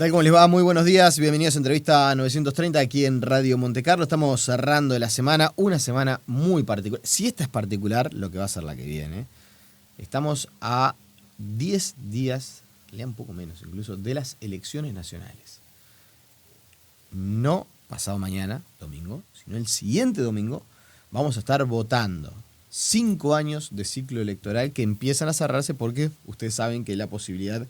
tal? ¿Cómo les va? Muy buenos días, bienvenidos a Entrevista 930 aquí en Radio Montecarlo. Estamos cerrando la semana, una semana muy particular. Si esta es particular, lo que va a ser la que viene. Estamos a 10 días, lea un poco menos incluso, de las elecciones nacionales. No pasado mañana, domingo, sino el siguiente domingo, vamos a estar votando. 5 años de ciclo electoral que empiezan a cerrarse porque ustedes saben que la posibilidad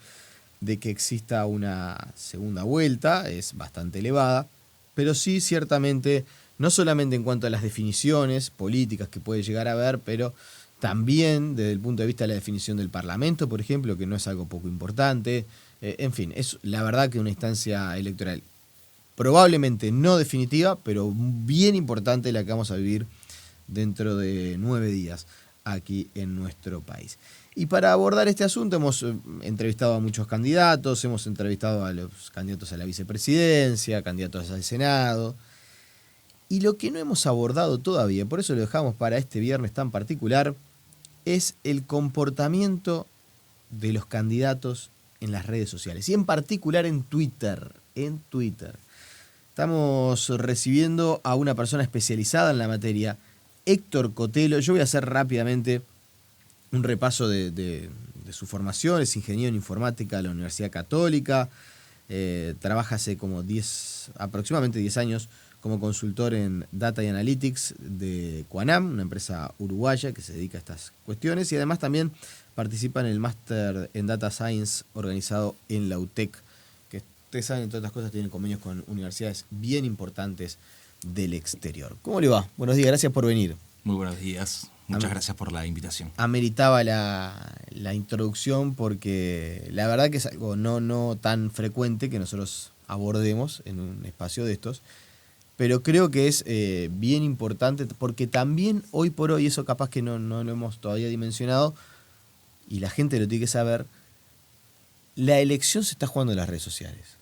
de que exista una segunda vuelta es bastante elevada, pero sí ciertamente, no solamente en cuanto a las definiciones políticas que puede llegar a haber, pero también desde el punto de vista de la definición del Parlamento, por ejemplo, que no es algo poco importante. En fin, es la verdad que una instancia electoral probablemente no definitiva, pero bien importante la que vamos a vivir dentro de 9 días aquí en nuestro país. Y para abordar este asunto hemos entrevistado a muchos candidatos, hemos entrevistado a los candidatos a la vicepresidencia, candidatos al Senado. Y lo que no hemos abordado todavía, por eso lo dejamos para este viernes tan particular, es el comportamiento de los candidatos en las redes sociales. Y en particular en Twitter. Estamos recibiendo a una persona especializada en la materia, Héctor Cotelo. Yo voy a hacer rápidamente un repaso de su formación. Es ingeniero en informática de la Universidad Católica. Trabaja hace como aproximadamente 10 años como consultor en Data y Analytics de Quanam, una empresa uruguaya que se dedica a estas cuestiones. Y además también participa en el máster en Data Science organizado en la UTEC, que ustedes saben, entre otras cosas, tienen convenios con universidades bien importantes del exterior. ¿Cómo le va? Buenos días, gracias por venir. Muy buenos días. Muchas gracias por la invitación. Ameritaba la introducción porque la verdad que es algo no tan frecuente que nosotros abordemos en un espacio de estos, pero creo que es bien importante porque también hoy por hoy, eso capaz que no lo hemos todavía dimensionado y la gente lo tiene que saber, la elección se está jugando en las redes sociales.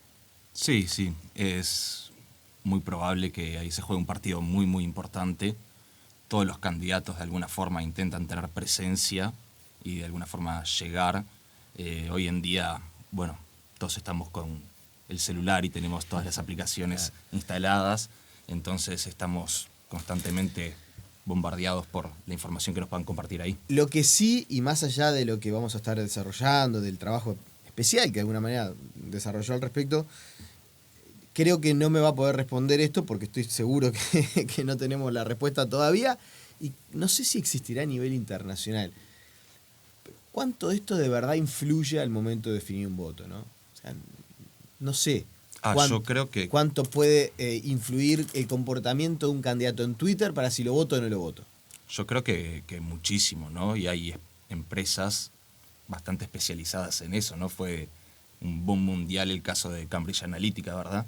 Sí, es muy probable que ahí se juegue un partido muy, muy importante. Todos los candidatos de alguna forma intentan tener presencia y de alguna forma llegar. Hoy en día, bueno, todos estamos con el celular y tenemos todas las aplicaciones instaladas, entonces estamos constantemente bombardeados por la información que nos puedan compartir ahí. Lo que sí, y más allá de lo que vamos a estar desarrollando, del trabajo especial que de alguna manera desarrolló al respecto, creo que no me va a poder responder esto porque estoy seguro que no tenemos la respuesta todavía y no sé si existirá a nivel internacional. ¿Cuánto esto de verdad influye al momento de definir un voto, ¿no? O sea, no sé. Yo creo que ¿Cuánto puede influir el comportamiento de un candidato en Twitter para si lo voto o no lo voto? Yo creo que muchísimo, ¿no? Y hay empresas bastante especializadas en eso, ¿no? Fue un boom mundial el caso de Cambridge Analytica, ¿verdad?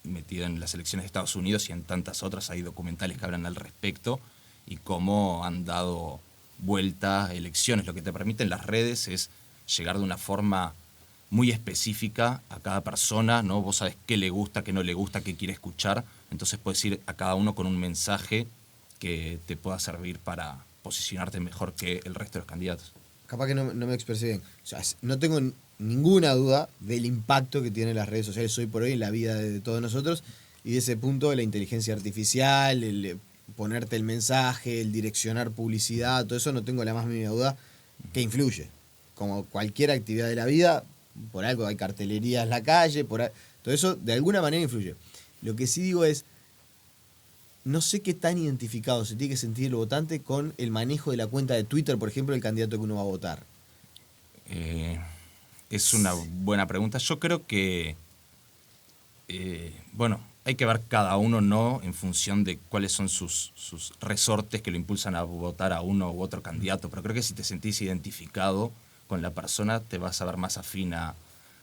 Metido en las elecciones de Estados Unidos y en tantas otras hay documentales que hablan al respecto y cómo han dado vuelta a elecciones. Lo que te permiten las redes es llegar de una forma muy específica a cada persona, ¿no? Vos sabés qué le gusta, qué no le gusta, qué quiere escuchar, entonces puedes ir a cada uno con un mensaje que te pueda servir para posicionarte mejor que el resto de los candidatos. Capaz que no me expresé bien. O sea, no tengo ninguna duda del impacto que tienen las redes sociales hoy por hoy en la vida de todos nosotros y de ese punto de la inteligencia artificial, el ponerte el mensaje, el direccionar publicidad, todo eso no tengo la más mínima duda que influye. Como cualquier actividad de la vida, por algo hay cartelerías en la calle, todo eso de alguna manera influye. Lo que sí digo es, no sé qué tan identificado se tiene que sentir el votante con el manejo de la cuenta de Twitter, por ejemplo, del candidato que uno va a votar. Es una buena pregunta. Yo creo que, hay que ver cada uno, ¿no? En función de cuáles son sus resortes que lo impulsan a votar a uno u otro candidato. Pero creo que si te sentís identificado con la persona, te vas a ver más afín a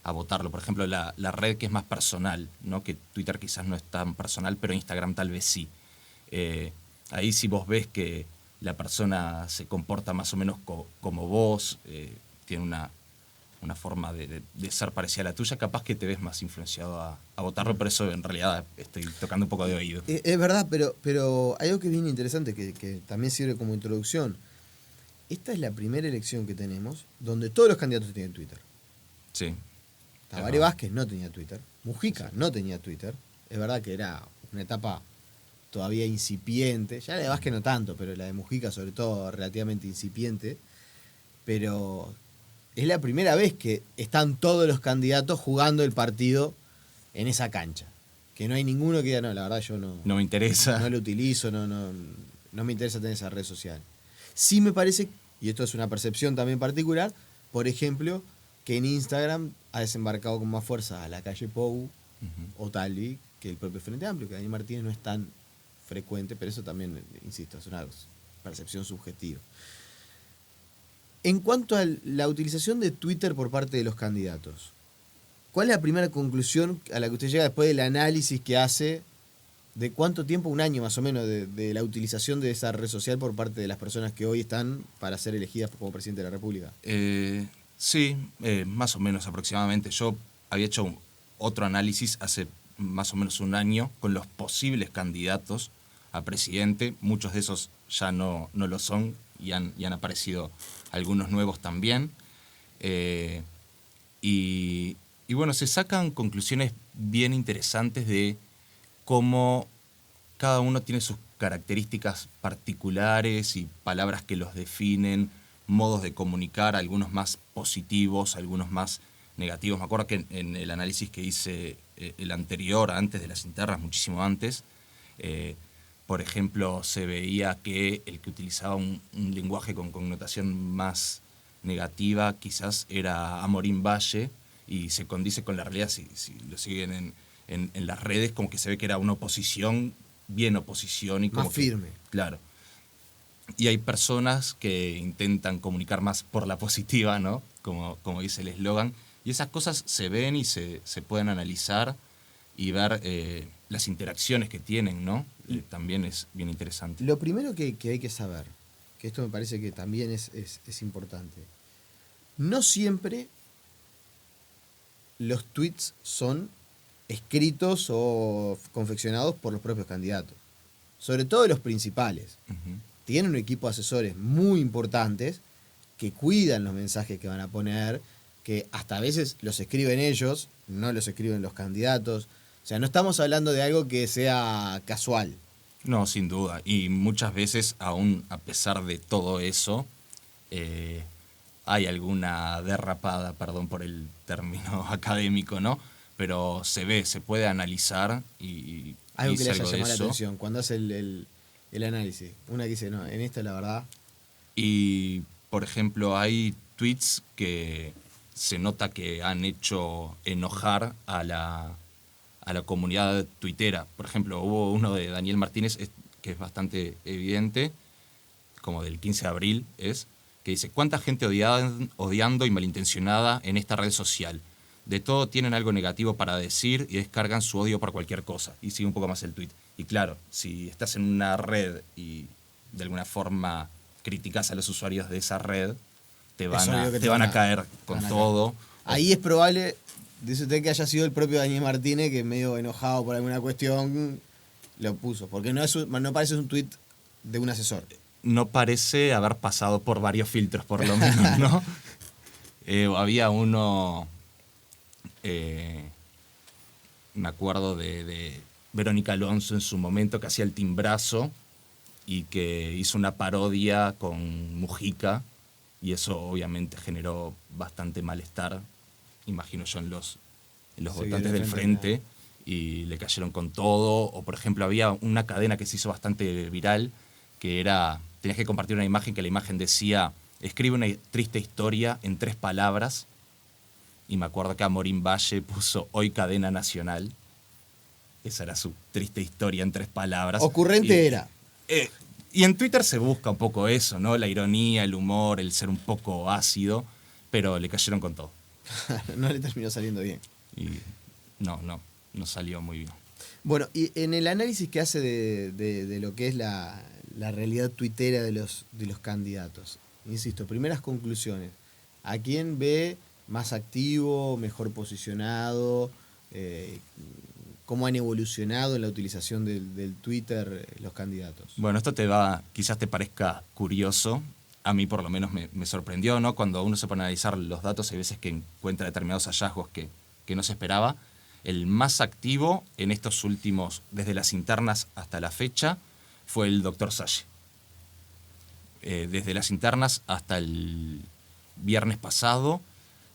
votarlo. Por ejemplo, la red que es más personal, ¿no? Que Twitter quizás no es tan personal, pero Instagram tal vez sí. Ahí si vos ves que la persona se comporta más o menos como vos, tiene una forma de ser parecida a la tuya, capaz que te ves más influenciado a votarlo, por eso en realidad estoy tocando un poco de oído. Es verdad, pero hay algo que es bien interesante, que también sirve como introducción. Esta es la primera elección que tenemos donde todos los candidatos tienen Twitter. Sí. Tabaré Vázquez no tenía Twitter. Mujica no tenía Twitter. Es verdad que era una etapa todavía incipiente. Ya la de Vázquez no tanto, pero la de Mujica sobre todo relativamente incipiente. Pero es la primera vez que están todos los candidatos jugando el partido en esa cancha. Que no hay ninguno que diga, no, la verdad yo No me interesa. no lo utilizo, no me interesa tener esa red social. Sí me parece, y esto es una percepción también particular, por ejemplo, que en Instagram ha desembarcado con más fuerza a la calle Pou o Talvi que el propio Frente Amplio, que Daniel Martínez no es tan frecuente, pero eso también, insisto, es una percepción subjetiva. En cuanto a la utilización de Twitter por parte de los candidatos, ¿cuál es la primera conclusión a la que usted llega después del análisis que hace de cuánto tiempo, un año más o menos, de la utilización de esa red social por parte de las personas que hoy están para ser elegidas como presidente de la República? Sí, más o menos aproximadamente. Yo había hecho otro análisis hace más o menos un año con los posibles candidatos a presidente. Muchos de esos ya no lo son y han aparecido algunos nuevos también. Y bueno, se sacan conclusiones bien interesantes de cómo cada uno tiene sus características particulares y palabras que los definen, modos de comunicar, algunos más positivos, algunos más negativos. Me acuerdo que en el análisis que hice el anterior, antes de las internas, muchísimo antes, por ejemplo, se veía que el que utilizaba un lenguaje con connotación más negativa quizás era Amorín Valle, y se condice con la realidad. Si lo siguen en las redes, como que se ve que era una oposición, bien oposición. Y como más firme. Claro. Y hay personas que intentan comunicar más por la positiva, ¿no? Como dice el eslogan. Y esas cosas se ven y se pueden analizar y ver las interacciones que tienen, ¿no? También es bien interesante. Lo primero que hay que saber, que esto me parece que también es importante, no siempre los tweets son escritos o confeccionados por los propios candidatos. Sobre todo los principales. Tienen un equipo de asesores muy importantes que cuidan los mensajes que van a poner, que hasta a veces los escriben ellos, no los escriben los candidatos. O sea, no estamos hablando de algo que sea casual. No, sin duda. Y muchas veces, aún a pesar de todo eso, hay alguna derrapada, perdón por el término académico, ¿no? Pero se puede analizar y algo que le haya algo de llamado la eso. atención cuando hace el análisis. Una que dice, no, en esta la verdad. Y, por ejemplo, hay tweets que se nota que han hecho enojar a la comunidad tuitera. Por ejemplo, hubo uno de Daniel Martínez, que es bastante evidente, como del 15 de abril, que dice: ¿cuánta gente odiando y malintencionada en esta red social? De todo tienen algo negativo para decir y descargan su odio por cualquier cosa. Y sigue un poco más el tuit. Y claro, si estás en una red y de alguna forma criticas a los usuarios de esa red, te van a caer con todo. Ahí es probable, dice usted, que haya sido el propio Daniel Martínez que, medio enojado por alguna cuestión, lo puso. Porque no parece un tuit de un asesor. No parece haber pasado por varios filtros, por lo menos, ¿no? Había uno, me acuerdo de Verónica Alonso en su momento, que hacía el timbrazo y que hizo una parodia con Mujica, y eso obviamente generó bastante malestar, imagino yo, en los votantes del Frente, y le cayeron con todo. O, por ejemplo, había una cadena que se hizo bastante viral, que era: tenías que compartir una imagen, que la imagen decía: escribe una triste historia en 3 palabras. Y me acuerdo que Amorín Valle puso: hoy cadena nacional. Esa era su triste historia en 3 palabras. Ocurrente era. Y en Twitter se busca un poco eso, ¿no? La ironía, el humor, el ser un poco ácido, pero le cayeron con todo. No le terminó saliendo bien. Y no salió muy bien. Bueno, y en el análisis que hace de lo que es la realidad tuitera de los candidatos, insisto, primeras conclusiones: ¿a quién ve más activo, mejor posicionado? ¿Cómo han evolucionado en la utilización del Twitter los candidatos? Bueno, esto quizás te parezca curioso. A mí por lo menos me sorprendió, ¿no? Cuando uno se pone a analizar los datos, hay veces que encuentra determinados hallazgos que que no se esperaba. El más activo en estos últimos, desde las internas hasta la fecha, fue el Dr. Salle. Desde las internas hasta el viernes pasado,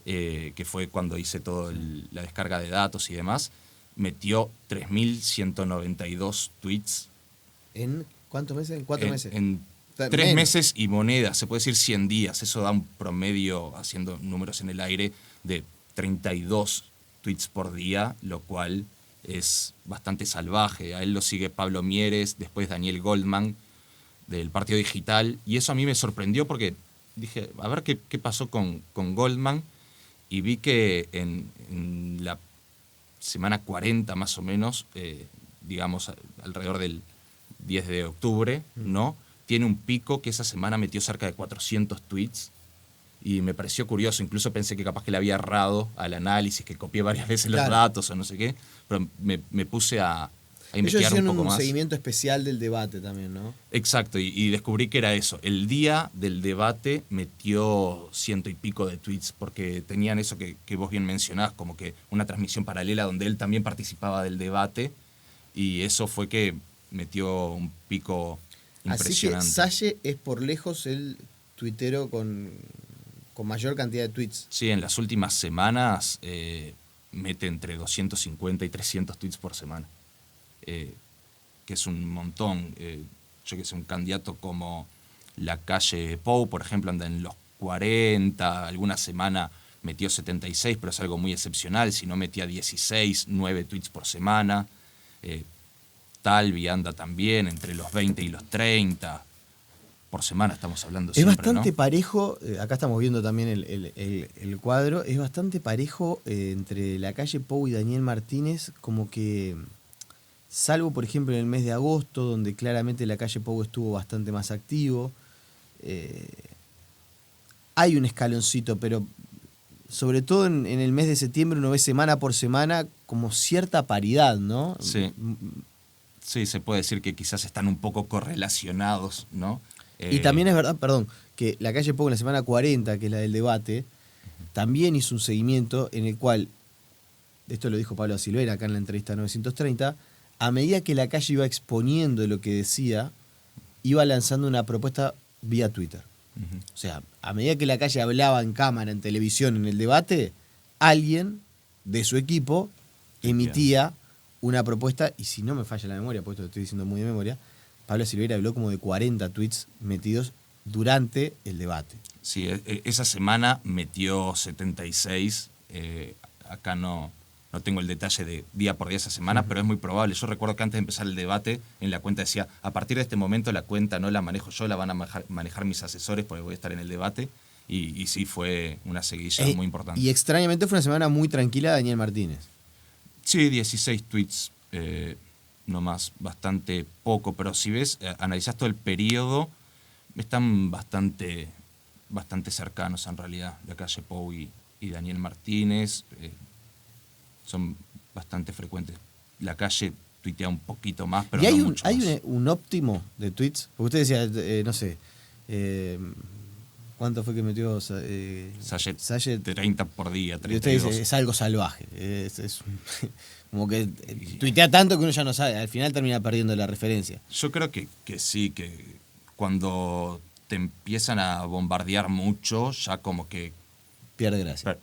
que fue cuando hice toda la descarga de datos y demás, metió 3.192 tweets. ¿En cuántos meses? ¿En 4 meses? En 3 meses y moneda, se puede decir 100 días. Eso da un promedio, haciendo números en el aire, de 32 tweets por día, lo cual es bastante salvaje. A él lo sigue Pablo Mieres, después Daniel Goldman, del Partido Digital, y eso a mí me sorprendió porque dije, a ver qué pasó con Goldman, y vi que en la semana 40 más o menos, digamos alrededor del 10 de octubre, ¿no? Tiene un pico que esa semana metió cerca de 400 tweets, y me pareció curioso. Incluso pensé que capaz que le había errado al análisis, que copié varias veces los datos o no sé qué, pero me puse a investigar un poco más. Un seguimiento especial del debate también, ¿no? Exacto, y descubrí que era eso. El día del debate metió 100 y pico de tweets, porque tenían eso que vos bien mencionás, como que una transmisión paralela donde él también participaba del debate, y eso fue que metió un pico impresionante. Así que Salle es por lejos el tuitero con mayor cantidad de tweets. Sí, en las últimas semanas mete entre 250 y 300 tweets por semana. Que es un montón. Yo que sé, un candidato como Lacalle Pou, por ejemplo, anda en los 40, alguna semana metió 76, pero es algo muy excepcional. Si no, metía 16, 9 tweets por semana. Talvi anda también entre los 20 y los 30. Por semana estamos hablando siempre, es bastante, ¿no? Parejo, acá estamos viendo también el cuadro, es bastante parejo entre Lacalle Pou y Daniel Martínez, como que, salvo por ejemplo en el mes de agosto, donde claramente Lacalle Pou estuvo bastante más activo, hay un escaloncito, pero sobre todo en el mes de septiembre uno ve semana por semana como cierta paridad, ¿no? Sí. Sí, se puede decir que quizás están un poco correlacionados, ¿no? Y también es verdad, que Lacalle Pou en la semana 40, que es la del debate, también hizo un seguimiento en el cual, esto lo dijo Pablo Silvera acá en la entrevista 930, a medida que Lacalle iba exponiendo lo que decía, iba lanzando una propuesta vía Twitter. Uh-huh. O sea, a medida que Lacalle hablaba en cámara, en televisión, en el debate, alguien de su equipo emitía una propuesta, y si no me falla la memoria, porque esto lo estoy diciendo muy de memoria, Pablo Silveira habló como de 40 tweets metidos durante el debate. Sí, esa semana metió 76. Acá no tengo el detalle de día por día esa semana, pero es muy probable. Yo recuerdo que antes de empezar el debate, en la cuenta decía, a partir de este momento la cuenta no la manejo yo, la van a manejar mis asesores porque voy a estar en el debate. Y sí, fue una seguidilla muy importante. Y extrañamente fue una semana muy tranquila de Daniel Martínez. Sí, 16 tweets. No más, bastante poco, pero si ves, analizás todo el periodo, están bastante cercanos en realidad, Lacalle Pou y Daniel Martínez, son bastante frecuentes. Lacalle tuitea un poquito más, pero ¿y hay no mucho más. ¿Hay un óptimo de tweets? Porque usted decía, no sé, ¿cuánto fue que metió Salle? 30 por día, 32. Y usted dice, es algo salvaje, es como que tuitea tanto que uno ya no sabe, al final termina perdiendo la referencia. Yo creo que sí, que cuando te empiezan a bombardear mucho, ya como que pierde gracia.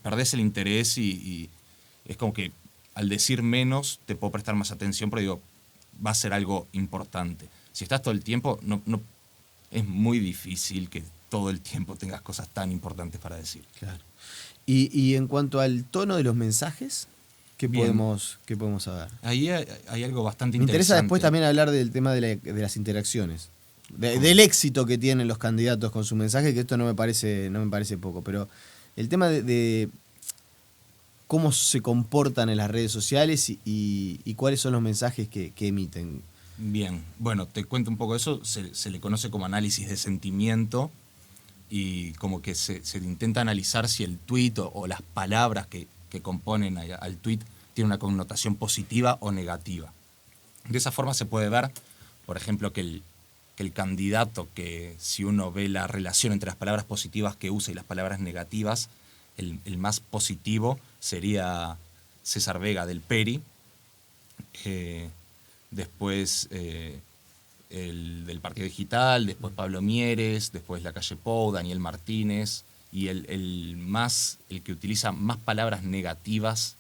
Perdés el interés y es como que al decir menos te puedo prestar más atención, pero digo, va a ser algo importante. Si estás todo el tiempo, no es muy difícil que todo el tiempo tengas cosas tan importantes para decir. Claro. Y en cuanto al tono de los mensajes, ¿qué podemos saber? Ahí hay algo bastante interesante. Me interesa después también hablar del tema de las interacciones, del éxito que tienen los candidatos con su mensaje, que esto no me parece poco, pero el tema de cómo se comportan en las redes sociales y cuáles son los mensajes que emiten. Bien, bueno, te cuento un poco de eso. Se le conoce como análisis de sentimiento, y como que se intenta analizar si el tuit o las palabras que componen al tuit tienen una connotación positiva o negativa. De esa forma se puede ver, por ejemplo, que el candidato, que si uno ve la relación entre las palabras positivas que usa y las palabras negativas, el más positivo sería César Vega del Peri, después el del Partido Digital, después Pablo Mieres, después La Calle Pou, Daniel Martínez, y el que utiliza más palabras negativas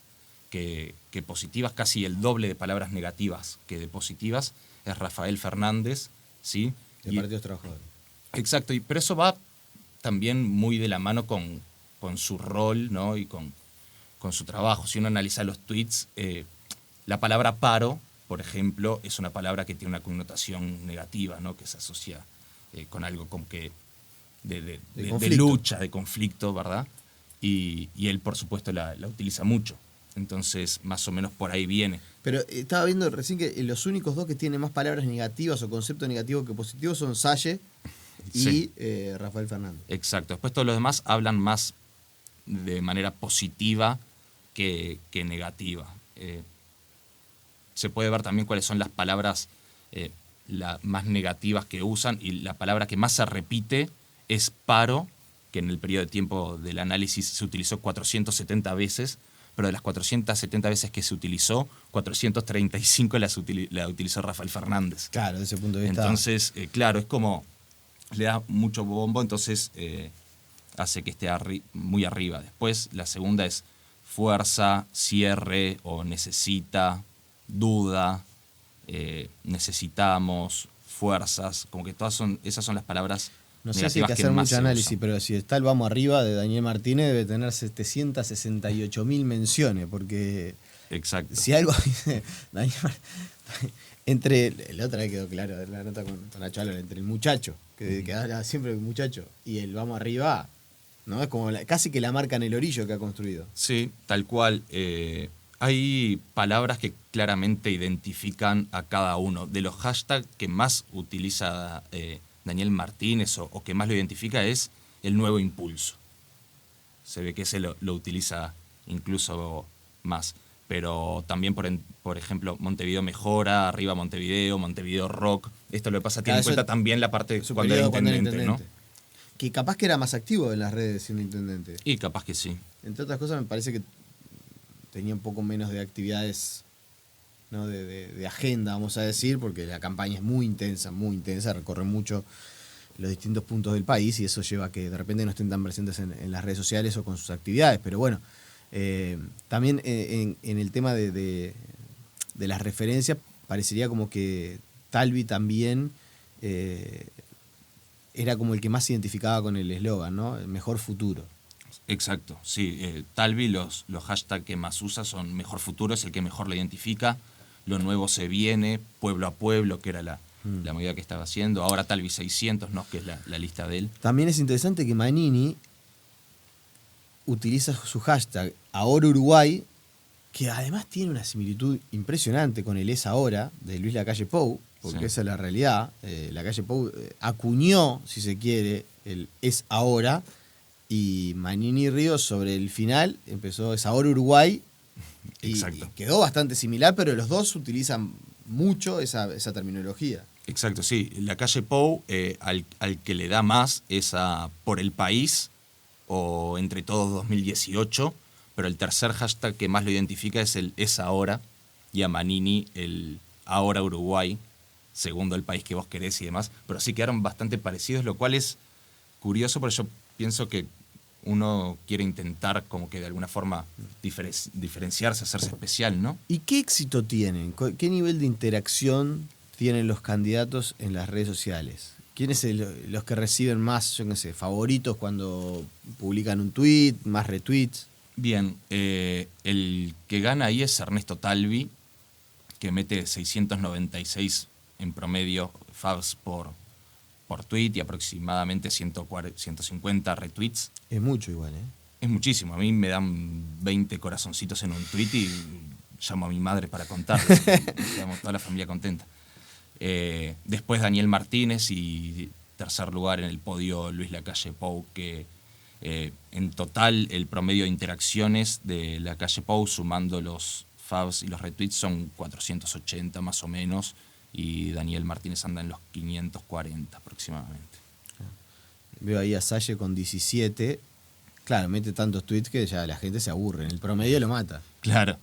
que positivas, casi el doble de palabras negativas que de positivas, es Rafael Fernández, ¿sí? Del Partido Trabajadores. Exacto, pero eso va también muy de la mano con su rol, ¿no? Y con su trabajo. Si uno analiza los tweets, la palabra paro, por ejemplo, es una palabra que tiene una connotación negativa, ¿no? Que se asocia con algo como que de lucha, de conflicto, ¿verdad? Y él, por supuesto, la utiliza mucho. Entonces, más o menos por ahí viene. Pero estaba viendo recién que los únicos dos que tienen más palabras negativas o conceptos negativos que positivos son Salle y Rafael Fernández. Exacto. Después todos los demás hablan más de manera positiva que negativa. Se puede ver también cuáles son las palabras más negativas que usan, y la palabra que más se repite es paro, que en el periodo de tiempo del análisis se utilizó 470 veces, pero de las 470 veces que se utilizó, 435 la utilizó Rafael Fernández. Claro, desde ese punto de vista. Entonces, claro, es como le da mucho bombo, entonces hace que esté muy arriba. Después, la segunda es fuerza, cierre o necesita, duda, necesitamos, fuerzas, como que esas son las palabras. No sé si hay que hacer mucho análisis, pero si está el vamos arriba de Daniel Martínez, debe tener 768.000 menciones, porque exacto. Si algo dice Daniel entre la otra vez quedó claro la nota con Nacho Álvarez, entre el muchacho, que habla siempre el muchacho, y el vamos arriba, ¿no? Es como casi que la marca en el orillo que ha construido. Sí, tal cual. Hay palabras que claramente identifican a cada uno. De los hashtags que más utiliza Daniel Martínez o que más lo identifica es el nuevo impulso. Se ve que ese lo utiliza incluso más. Pero también, por ejemplo, Montevideo Mejora, arriba Montevideo, Montevideo Rock. Esto lo que pasa, tiene en cuenta también la parte cuando era intendente, ¿no? Que capaz que era más activo en las redes siendo intendente. Y capaz que sí. Entre otras cosas, me parece que tenía un poco menos de actividades, ¿no? de agenda, vamos a decir, porque la campaña es muy intensa, recorre mucho los distintos puntos del país y eso lleva a que de repente no estén tan presentes en las redes sociales o con sus actividades. Pero bueno, también en el tema de las referencias, parecería como que Talvi también era como el que más se identificaba con el eslogan, ¿no? El mejor futuro. Exacto, sí. Talvi, los hashtags que más usa son mejor futuro, es el que mejor lo identifica. Lo nuevo se viene, pueblo a pueblo, que era la movida que estaba haciendo. Ahora Talvi 600, ¿no? Que es la lista de él. También es interesante que Manini utiliza su hashtag Ahora Uruguay, que además tiene una similitud impresionante con el Es Ahora de Luis Lacalle Pou, porque esa es la realidad. Lacalle Pou acuñó, si se quiere, el Es Ahora, y Manini Ríos sobre el final empezó Es Ahora Uruguay, y quedó bastante similar, pero los dos utilizan mucho esa terminología. Exacto, sí. Lacalle Pou, al que le da más es a Por el País o Entre Todos 2018, pero el tercer hashtag que más lo identifica es el Es Ahora, y a Manini el Ahora Uruguay, segundo el país que vos querés y demás, pero sí quedaron bastante parecidos, lo cual es curioso porque yo pienso que uno quiere intentar como que de alguna forma diferenciarse, hacerse especial, ¿no? ¿Y qué éxito tienen? ¿Qué nivel de interacción tienen los candidatos en las redes sociales? ¿Quiénes son los que reciben más, yo qué sé, favoritos cuando publican un tweet, más retweets? Bien, el que gana ahí es Ernesto Talvi, que mete 696 en promedio faves por tweet y aproximadamente 150 retweets. Es mucho igual, ¿eh? Es muchísimo. A mí me dan 20 corazoncitos en un tweet y llamo a mi madre para contarles. Quedamos toda la familia contenta. Después Daniel Martínez y tercer lugar en el podio Luis Lacalle Pou, que en total el promedio de interacciones de Lacalle Pou, sumando los faves y los retweets, son 480 más o menos, y Daniel Martínez anda en los 540 aproximadamente. Veo ahí a Salle con 17 Claro, mete tantos tweets que ya la gente se aburre. En el promedio lo mata. Claro,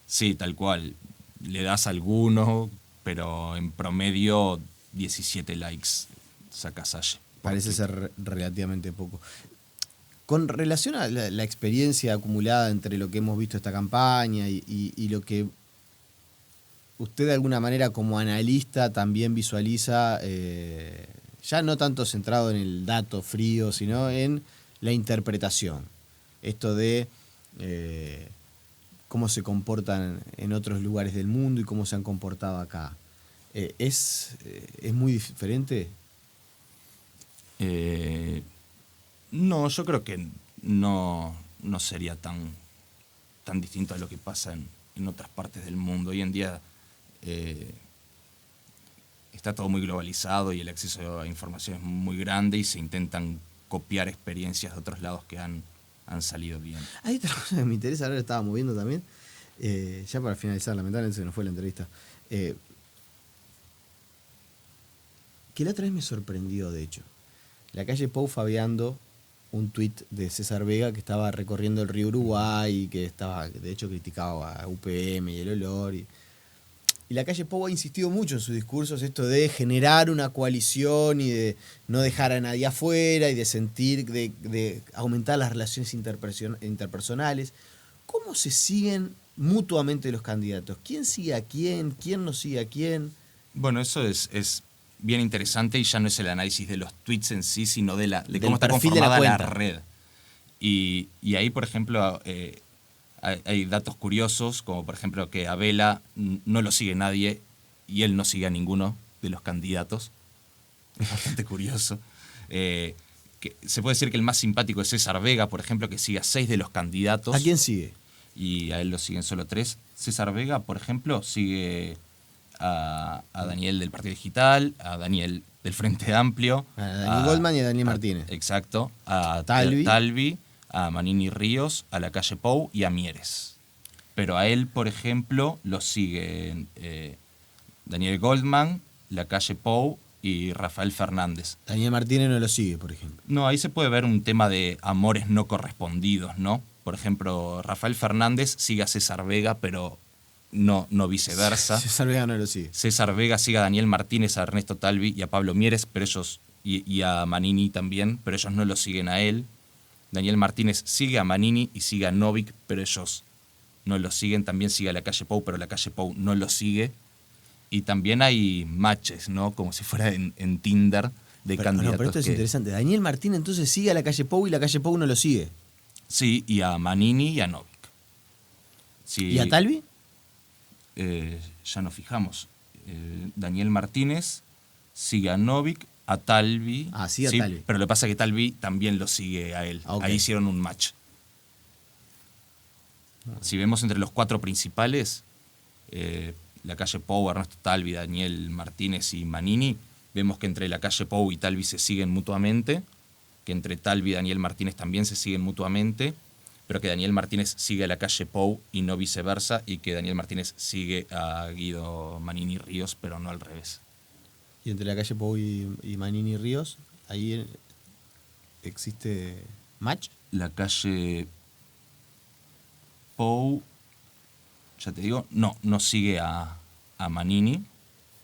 sí, tal cual. Le das alguno, pero en promedio 17 likes saca Salle. Parece ser relativamente poco. Con relación a la experiencia acumulada entre lo que hemos visto esta campaña y lo que usted de alguna manera como analista también visualiza, ya no tanto centrado en el dato frío, sino en la interpretación. Esto de cómo se comportan en otros lugares del mundo y cómo se han comportado acá. ¿Es muy diferente? No, yo creo que no sería tan distinto a lo que pasa en otras partes del mundo. Hoy en día está todo muy globalizado y el acceso a información es muy grande y se intentan copiar experiencias de otros lados que han salido bien. Hay otra cosa que me interesa, ahora lo estábamos viendo también, ya para finalizar, lamentablemente se nos fue la entrevista, que la otra vez me sorprendió, de hecho. La calle Pou fabeando un tuit de César Vega que estaba recorriendo el río Uruguay y que estaba, de hecho, criticaba a UPM y el olor. Y la calle Pou ha insistido mucho en sus discursos esto de generar una coalición y de no dejar a nadie afuera y de sentir, de aumentar las relaciones interpersonales. ¿Cómo se siguen mutuamente los candidatos? ¿Quién sigue a quién? ¿Quién no sigue a quién? Bueno, eso es bien interesante y ya no es el análisis de los tweets en sí, sino de cómo está conformada la red. Y ahí, por ejemplo, hay datos curiosos, como por ejemplo que a Vela no lo sigue nadie y él no sigue a ninguno de los candidatos. Es bastante curioso. Que se puede decir que el más simpático es César Vega, por ejemplo, que sigue a 6 de los candidatos. ¿A quién sigue? Y a él lo siguen solo 3. César Vega, por ejemplo, sigue a Daniel del Partido Digital, a Daniel del Frente Amplio. A Daniel Goldman y a Daniel Martínez. Exacto. A Talvi, a Manini Ríos, a la calle Pou y a Mieres. Pero a él, por ejemplo, lo siguen Daniel Goldman, la calle Pou y Rafael Fernández. Daniel Martínez no lo sigue, por ejemplo. No, ahí se puede ver un tema de amores no correspondidos, ¿no? Por ejemplo, Rafael Fernández sigue a César Vega, pero no viceversa. César Vega no lo sigue. César Vega sigue a Daniel Martínez, a Ernesto Talvi y a Pablo Mieres, pero ellos y a Manini también, pero ellos no lo siguen a él. Daniel Martínez sigue a Manini y sigue a Novik, pero ellos no lo siguen. También sigue a la calle Pou, pero la calle Pou no lo sigue. Y también hay matches, ¿no? Como si fuera en Tinder de candidatos. No, pero esto es interesante. Daniel Martínez entonces sigue a la calle Pou y la calle Pou no lo sigue. Sí, y a Manini y a Novik. Sí, ¿Y a Talvi? Ya nos fijamos. Daniel Martínez sigue a Novik, a Talvi. Ah, sí, a Talvi. Pero lo que pasa es que Talvi también lo sigue a él. Okay. Ahí hicieron un match. Si vemos entre los 4 principales, la calle Pou, Ernesto Talvi, Daniel Martínez y Manini, vemos que entre la calle Pou y Talvi se siguen mutuamente, que entre Talvi y Daniel Martínez también se siguen mutuamente, pero que Daniel Martínez sigue a la calle Pou y no viceversa, y que Daniel Martínez sigue a Guido Manini Ríos, pero no al revés. Y entre la calle Pou y Manini Ríos, ahí existe match. La calle Pou, ya te digo, no sigue a Manini.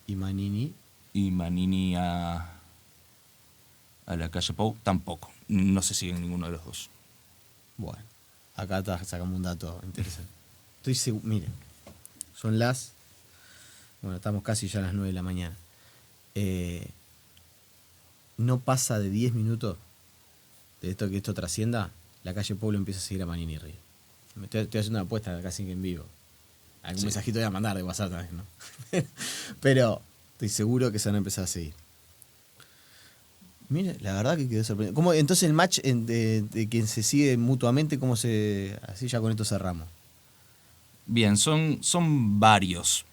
Y Manini. Y Manini a la calle Pou tampoco. No se siguen ninguno de los dos. Bueno, acá sacamos un dato interesante. Estoy seguro, miren, son bueno, estamos casi ya a las 9 de la mañana. No pasa de 10 minutos de esto que esto trascienda, la calle Pueblo empieza a seguir a Manini Ríos. Estoy haciendo una apuesta casi en vivo. Algún mensajito voy a mandar de WhatsApp también, ¿no? Pero estoy seguro que se van a empezar a seguir. Mire, la verdad que quedé sorprendido. ¿Cómo, entonces el match de quien se sigue mutuamente, cómo se... Así ya con esto cerramos. Bien, son varios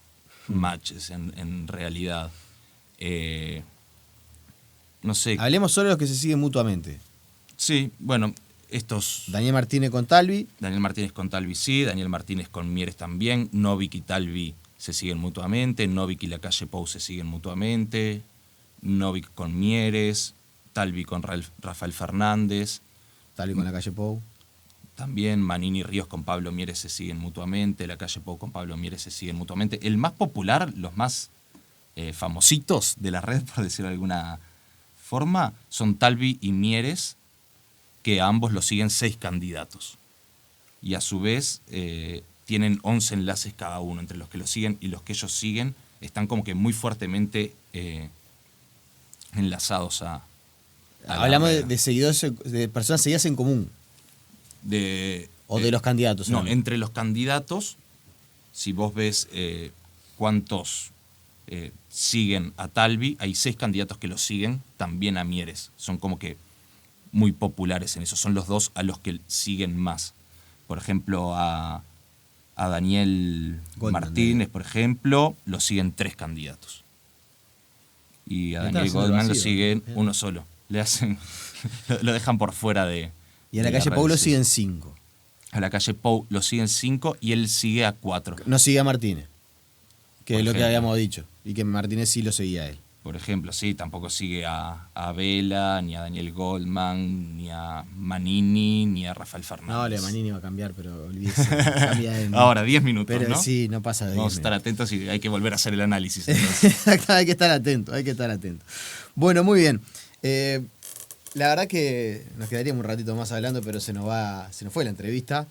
matches en realidad. No sé. Hablemos solo de los que se siguen mutuamente. Sí, bueno, estos... Daniel Martínez con Talvi. Daniel Martínez con Talvi sí, Daniel Martínez con Mieres también, Novik y Talvi se siguen mutuamente, Novik y la calle Pou se siguen mutuamente, Novik con Mieres, Talvi con Rafael Fernández, Tal y con la calle Pou. También Manini Ríos con Pablo Mieres se siguen mutuamente, la calle Pou con Pablo Mieres se siguen mutuamente. El más popular, los más famositos de la red, por decirlo de alguna forma, son Talvi y Mieres, que a ambos los siguen 6 candidatos. Y a su vez tienen 11 enlaces cada uno, entre los que los siguen y los que ellos siguen, están como que muy fuertemente enlazados a Hablamos de seguidores, de personas seguidas en común. O de los candidatos. No, entre los candidatos, si vos ves cuántos siguen a Talvi, hay 6 candidatos que los siguen, también a Mieres. Son como que muy populares en eso. Son los 2 a los que siguen más. Por ejemplo, a Daniel Goldman, Martínez, por ejemplo, lo siguen 3 candidatos. Y a Daniel Goldman lo siguen uno solo. Le hacen, lo dejan por fuera de... Y a la calle Pou lo siguen 5. A la calle Pou lo siguen 5 y él sigue a 4. No sigue a Martínez, que es lo que habíamos dicho. Y que Martínez sí lo seguía a él. Por ejemplo, sí, tampoco sigue a Vela, ni a Daniel Goldman, ni a Manini, ni a Rafael Fernández. No, Manini va a cambiar, pero olvídese. Cambia Ahora, 10 minutos, pero ¿no? sí, no pasa de 10 Vamos a estar atentos y hay que volver a hacer el análisis. Hay que estar atento, hay que estar atento. Bueno, muy bien. La verdad que nos quedaríamos un ratito más hablando, pero se nos fue la entrevista.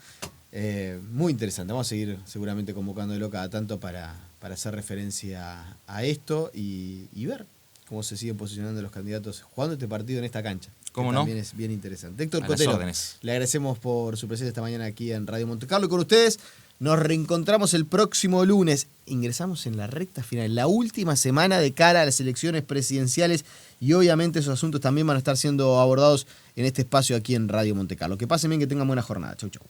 Muy interesante. Vamos a seguir seguramente convocándolo cada tanto para hacer referencia a esto y ver cómo se siguen posicionando los candidatos jugando este partido en esta cancha. ¿Cómo no? También es bien interesante. Héctor A Cotelo, las órdenes. le agradecemos por su presencia esta mañana aquí en Radio Montecarlo. Y con ustedes nos reencontramos el próximo lunes. Ingresamos en la recta final, la última semana de cara a las elecciones presidenciales y obviamente esos asuntos también van a estar siendo abordados en este espacio aquí en Radio Montecarlo. Que pasen bien, que tengan buena jornada. Chau, chau.